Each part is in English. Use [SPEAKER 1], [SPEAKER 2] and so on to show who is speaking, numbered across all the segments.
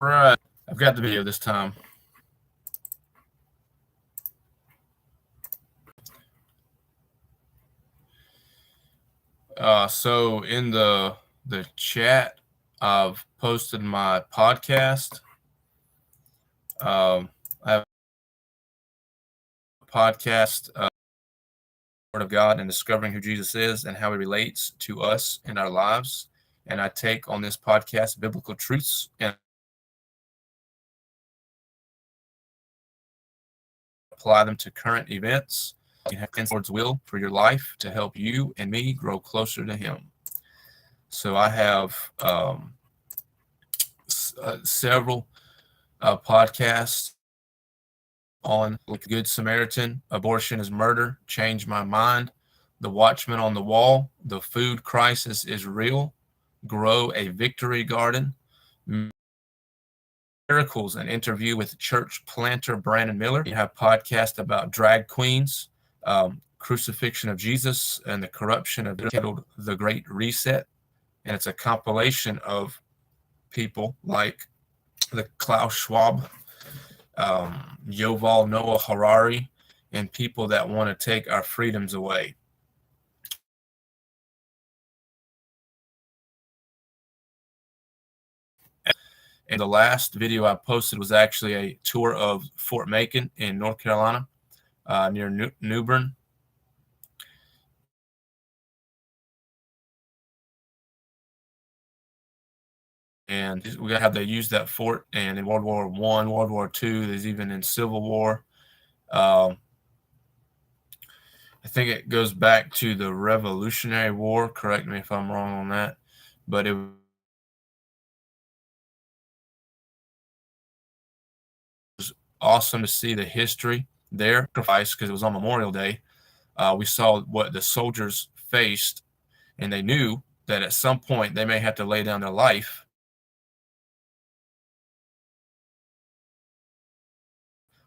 [SPEAKER 1] Right. I've got the video this time. So in the chat, I've posted my podcast. I have a podcast, Word of God and discovering who Jesus is and how he relates to us in our lives. And I take on this podcast biblical truths and apply them to current events. You have the Lord's will for your life to help you and me grow closer to him. So I have several podcasts on like Good Samaritan, Abortion is Murder, Change My Mind, The Watchman on the Wall, The Food Crisis is Real, Grow a Victory Garden, Miracles, an interview with church planter Brandon Miller. You have podcasts about drag queens, crucifixion of Jesus, and the corruption of titled The Great Reset. And it's a compilation of people like the Klaus Schwab, Yuval Noah Harari, and people that want to take our freedoms away. And the last video I posted was actually a tour of Fort Macon in North Carolina, near New Bern. And we got how they used that fort, and in World War I, World War II, there's even in Civil War. I think it goes back to the Revolutionary War. Correct me if I'm wrong on that. But it was awesome to see the history there, because it was on Memorial Day. We saw what the soldiers faced, and they knew that at some point they may have to lay down their life.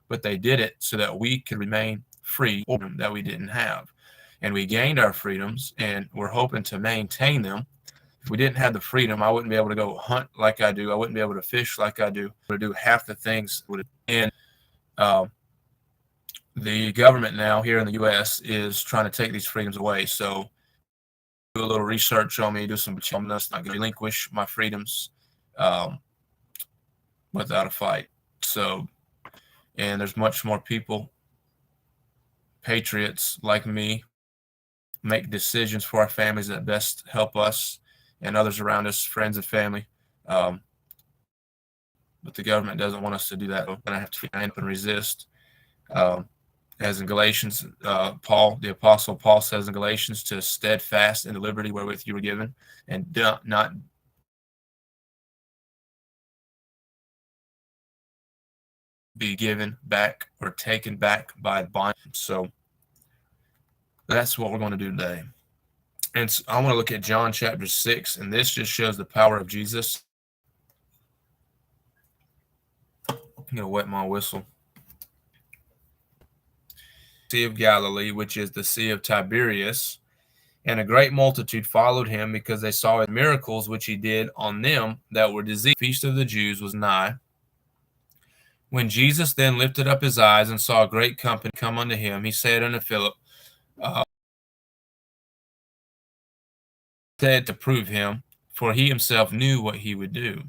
[SPEAKER 1] But they did it so that we could remain free, that we didn't have. And we gained our freedoms, and we're hoping to maintain them. If we didn't have the freedom, I wouldn't be able to go hunt like I do. I wouldn't be able to fish like I do. To do half the things. And the government now here in the U.S. is trying to take these freedoms away. So do a little research on me, do some not going to relinquish my freedoms without a fight. So, and there's much more people, patriots like me, make decisions for our families that best help us and others around us, friends and family. But the government doesn't want us to do that. We're going to have to stand up and resist. As in Galatians, the Apostle Paul says in Galatians, to steadfast in the liberty wherewith you were given, and not be given back or taken back by bondage. So that's what we're going to do today. And so I want to look at John chapter 6, and this just shows the power of Jesus. I'm going to wet my whistle. Sea of Galilee, which is the Sea of Tiberias, and a great multitude followed him because they saw his miracles which he did on them that were diseased. The feast of the Jews was nigh. When Jesus then lifted up his eyes and saw a great company come unto him, he said unto Philip, said to prove him, for he himself knew what he would do.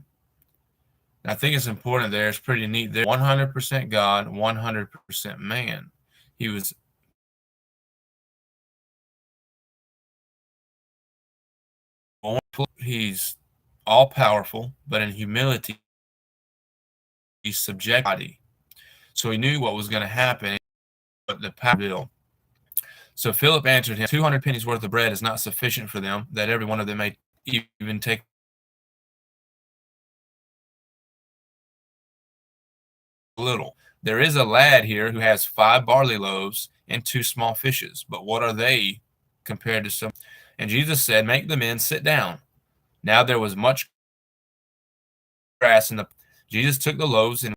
[SPEAKER 1] And I think it's important there. It's pretty neat there. 100% God, 100% man. He was he's all powerful, but in humility, he's subjected. So he knew what was going to happen, but the power bill. So Philip answered him, 200 pennies worth of bread is not sufficient for them, that every one of them may even take little. There is a lad here who has 5 barley loaves and 2 small fishes, but what are they compared to some? And Jesus said, make the men sit down. Now there was much grass in the. Jesus took the loaves and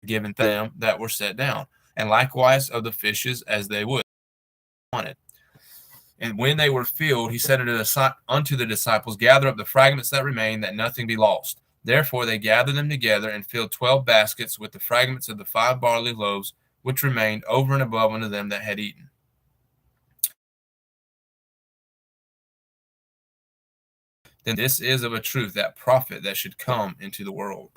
[SPEAKER 1] given them that were set down, and likewise of the fishes as they would wanted. And when they were filled, he said unto the disciples, gather up the fragments that remain, that nothing be lost. Therefore they gathered them together and filled 12 baskets with the fragments of the 5 barley loaves which remained over and above unto them that had eaten. Then this is of a truth that prophet that should come into the world.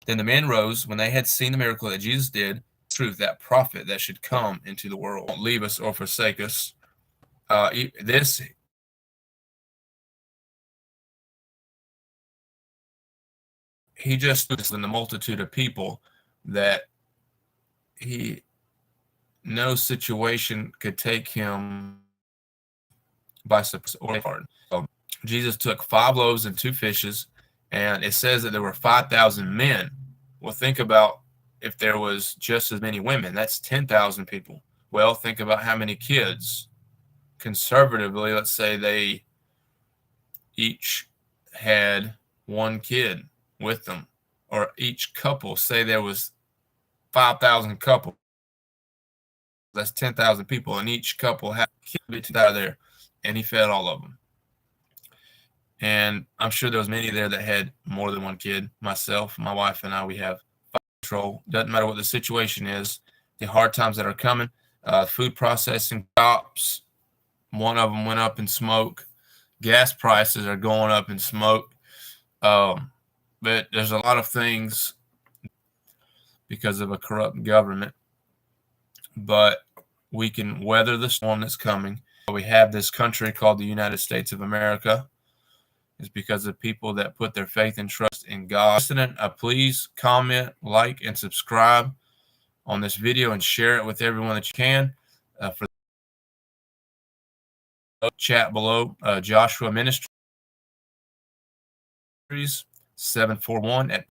[SPEAKER 1] Then the men rose when they had seen the miracle that Jesus did, truth that prophet that should come into the world. Won't leave us or forsake us. This he just in the multitude of people that no situation could take him by surprise or hard. So Jesus took 5 loaves and 2 fishes, and it says that there were 5,000 men. Well, think about if there was just as many women, that's 10,000 people. Well, think about how many kids. Conservatively, let's say they each had 1 kid with them, or each couple, say there was 5,000 couples. That's 10,000 people, and each couple had kids out of there, and he fed all of them. And I'm sure there was many there that had more than 1 kid. Myself, my wife, and I, we have control. Doesn't matter what the situation is. The hard times that are coming, food processing shops, one of them went up in smoke. Gas prices are going up in smoke. But there's a lot of things because of a corrupt government. But we can weather the storm that's coming. We have this country called the United States of America. It's because of people that put their faith and trust in God. Please comment, like, and subscribe on this video and share it with everyone that you can. For the chat below, Joshua Ministries 741 at